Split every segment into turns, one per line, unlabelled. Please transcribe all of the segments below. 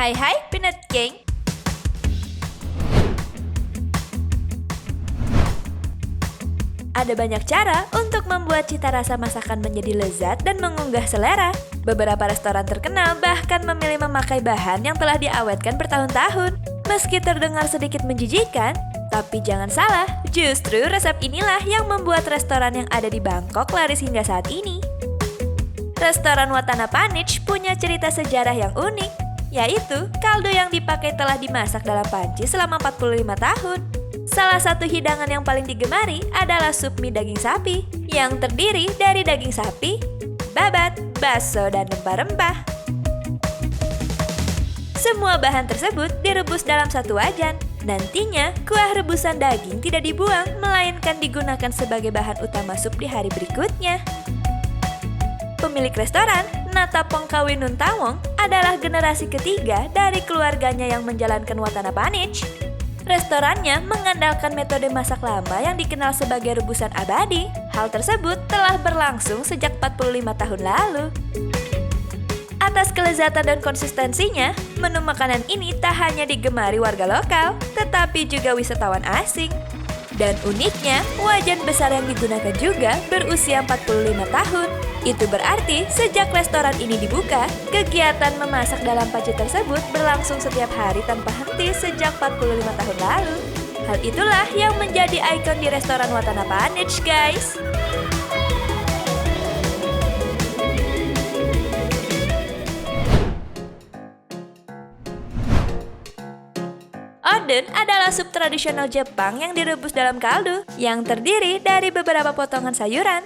Hai hai Peanut Gang. Ada banyak cara untuk membuat cita rasa masakan menjadi lezat dan mengunggah selera. Beberapa restoran terkenal bahkan memilih memakai bahan yang telah diawetkan bertahun-tahun. Meski terdengar sedikit menjijikan, tapi jangan salah, justru resep inilah yang membuat restoran yang ada di Bangkok laris hingga saat ini. Restoran Watana Panich punya cerita sejarah yang unik, yaitu kaldu yang dipakai telah dimasak dalam panci selama 45 tahun. Salah satu hidangan yang paling digemari adalah sup mie daging sapi, yang terdiri dari daging sapi, babat, bakso, dan rempah-rempah. Semua bahan tersebut direbus dalam satu wajan. Nantinya, kuah rebusan daging tidak dibuang, melainkan digunakan sebagai bahan utama sup di hari berikutnya. Pemilik restoran, Natapong Kawinuntamong, adalah generasi ketiga dari keluarganya yang menjalankan Watana Panich. Restorannya mengandalkan metode masak lama yang dikenal sebagai rebusan abadi. Hal tersebut telah berlangsung sejak 45 tahun lalu. Atas kelezatan dan konsistensinya, menu makanan ini tak hanya digemari warga lokal, tetapi juga wisatawan asing. Dan uniknya, wajan besar yang digunakan juga berusia 45 tahun. Itu berarti sejak restoran ini dibuka, kegiatan memasak dalam panci tersebut berlangsung setiap hari tanpa henti sejak 45 tahun lalu. Hal itulah yang menjadi ikon di restoran Watana Panich, guys. Oden adalah sup tradisional Jepang yang direbus dalam kaldu, yang terdiri dari beberapa potongan sayuran,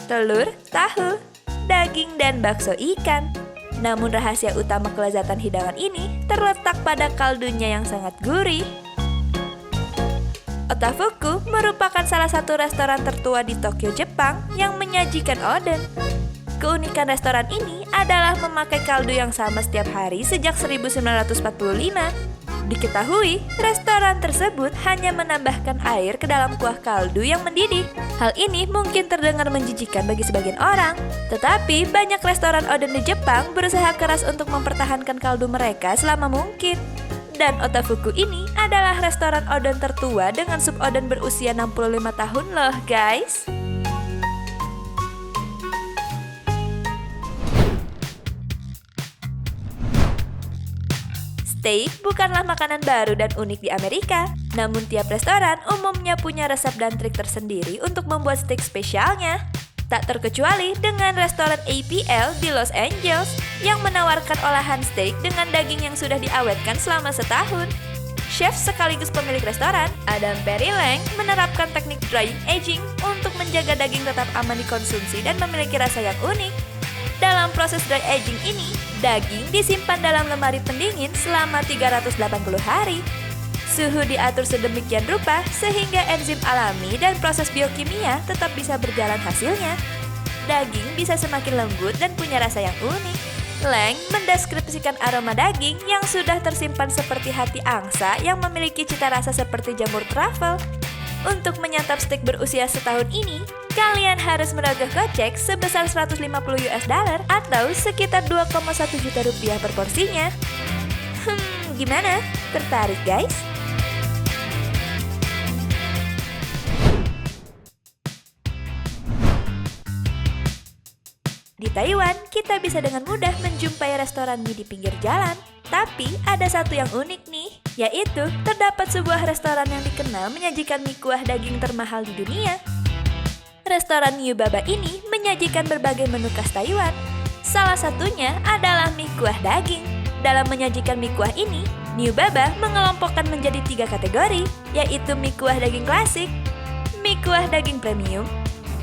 telur, tahu, daging, dan bakso ikan. Namun rahasia utama kelezatan hidangan ini terletak pada kaldunya yang sangat gurih. Otafuku merupakan salah satu restoran tertua di Tokyo, Jepang yang menyajikan oden. Keunikan restoran ini adalah memakai kaldu yang sama setiap hari sejak 1945. Diketahui, restoran tersebut hanya menambahkan air ke dalam kuah kaldu yang mendidih. Hal ini mungkin terdengar menjijikan bagi sebagian orang, tetapi banyak restoran oden di Jepang berusaha keras untuk mempertahankan kaldu mereka selama mungkin. Dan Otafuku ini adalah restoran oden tertua dengan sup oden berusia 65 tahun loh, guys. Steak bukanlah makanan baru dan unik di Amerika, namun tiap restoran umumnya punya resep dan trik tersendiri untuk membuat steak spesialnya. Tak terkecuali dengan restoran APL di Los Angeles yang menawarkan olahan steak dengan daging yang sudah diawetkan selama setahun. Chef sekaligus pemilik restoran, Adam Perry Lang, menerapkan teknik drying aging untuk menjaga daging tetap aman dikonsumsi dan memiliki rasa yang unik. Dalam proses dry aging ini, daging disimpan dalam lemari pendingin selama 380 hari. Suhu diatur sedemikian rupa sehingga enzim alami dan proses biokimia tetap bisa berjalan hasilnya. Daging bisa semakin lembut dan punya rasa yang unik. Lang mendeskripsikan aroma daging yang sudah tersimpan seperti hati angsa yang memiliki cita rasa seperti jamur truffle. Untuk menyantap steak berusia setahun ini, kalian harus merogoh kocek sebesar $150 atau sekitar 2,1 juta rupiah per porsinya. Gimana? Tertarik, guys? Di Taiwan, kita bisa dengan mudah menjumpai restoran mie di pinggir jalan. Tapi ada satu yang unik nih, yaitu terdapat sebuah restoran yang dikenal menyajikan mie kuah daging termahal di dunia. Restoran New Baba ini menyajikan berbagai menu khas Taiwan. Salah satunya adalah mie kuah daging. Dalam menyajikan mie kuah ini, New Baba mengelompokkan menjadi 3 kategori, yaitu mie kuah daging klasik, mie kuah daging premium,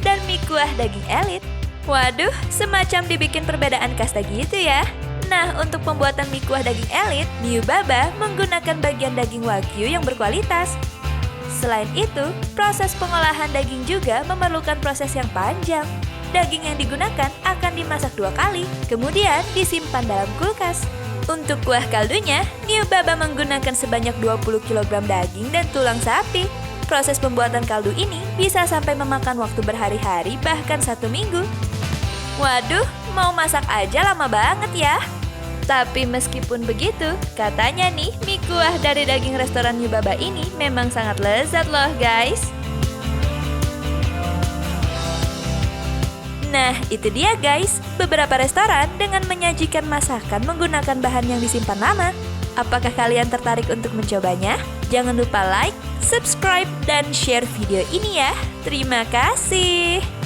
dan mie kuah daging elit. Waduh, semacam dibikin perbedaan kasta gitu ya. Nah, untuk pembuatan mie kuah daging elit, New Baba menggunakan bagian daging wagyu yang berkualitas. Selain itu, proses pengolahan daging juga memerlukan proses yang panjang. Daging yang digunakan akan dimasak 2 kali, kemudian disimpan dalam kulkas. Untuk kuah kaldunya, New Baba menggunakan sebanyak 20 kg daging dan tulang sapi. Proses pembuatan kaldu ini bisa sampai memakan waktu berhari-hari bahkan 1 minggu. Waduh, mau masak aja lama banget ya. Tapi meskipun begitu, katanya nih mie kuah dari daging restoran Yubaba ini memang sangat lezat loh guys. Nah, itu dia guys, beberapa restoran dengan menyajikan masakan menggunakan bahan yang disimpan lama. Apakah kalian tertarik untuk mencobanya? Jangan lupa like, subscribe, dan share video ini ya. Terima kasih.